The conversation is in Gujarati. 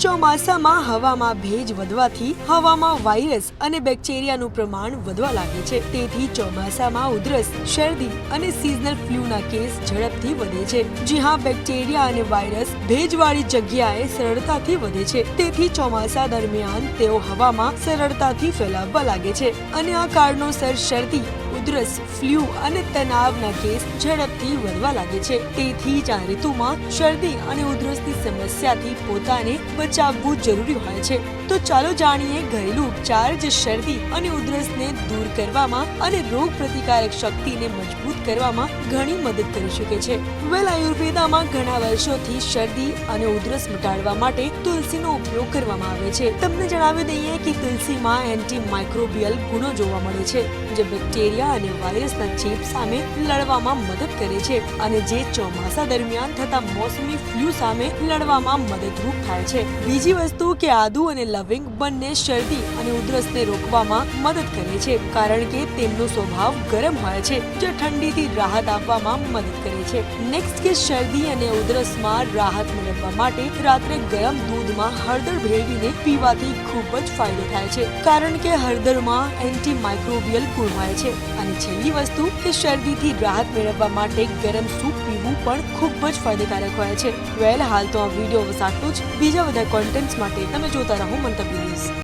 ચોમાસામાં હવામાં ભેજ વધવાથી હવામાં વાયરસ અને બેક્ટેરિયાનું પ્રમાણ વધવા લાગે છે। તેથી ચોમાસામાં ઉધરસ, શરદી અને સિઝનલ ફ્લૂના કેસ ઝડપથી વધે છે। જી હા, બેક્ટેરિયા અને વાયરસ ભેજવાળી જગ્યાએ સરળતાથી વધે છે। તેથી ચોમાસા દરમિયાન તેઓ હવામાં સરળતાથી ફેલાવવા લાગે છે અને આ કારણોસર શરદી, ઉધરસ, ફ્લૂ અને તણાવના કેસ ઝડપથી વધવા લાગે છે। તેથી જ આ ઋતુમાં શરદી અને ઉધરસની સમસ્યાથી પોતાને બચાવવું જરૂરી હોય છે। તો ચાલો જાણીએ ઘરેલું ઉપચાર જે શરદી અને ઉધરસને દૂર કરવામાં અને રોગ પ્રતિકારક શક્તિને મજબૂત કરવામાં ઘણી મદદ કરી શકે છે। આયુર્વેદમાં ઘણા વર્ષોથી શરદી અને ઉધરસ મટાડવા માટે તુલસીનો ઉપયોગ કરવામાં આવે છે। તમને જણાવી દઈએ કે તુલસીમાં એન્ટી માઇક્રોબિયલ ગુણો જોવા મળે છે, જે બેક્ટેરિયા અને વાયરસના ચેપ સામે લડવામાં મદદ કરે છે અને જે ચોમાસા દરમિયાન થતા મોસમી ફ્લૂ સામે લડવામાં મદદરૂપ થાય છે। બીજી વસ્તુ કે આદુ અને લવિંગ બંને શરદી અને ઉધરસને રોકવામાં મદદ કરે છે, કારણ કે તેમનો સ્વભાવ ગરમ હોય છે, જે ઠંડીથી રાહત આપવામાં મદદ કરે છે। નેક્સ્ટ કે શરદી અને ઉધરસમાં રાહત મેળવવા માટે રાત્રે ગરમ દૂધમાં હળદર ભેળવીને પીવાથી ખૂબ જ ફાયદો થાય છે, કારણ કે હળદરમાં એન્ટી માઇક્રોબિયલ ગુણ હોય છે। અને છેલ્લી વસ્તુ કે શરદીથી રાહત મેળવવા માટે ગરમ સૂપ પીવું પણ ખૂબ જ ફાયદાકારક હોય છે। હાલ તો આ વિડીયો બસ આટલું જ। બીજા બધા કોન્ટેન્ટ્સ માટે તમે જોતા રહો મંતવ્ય ન્યૂઝ।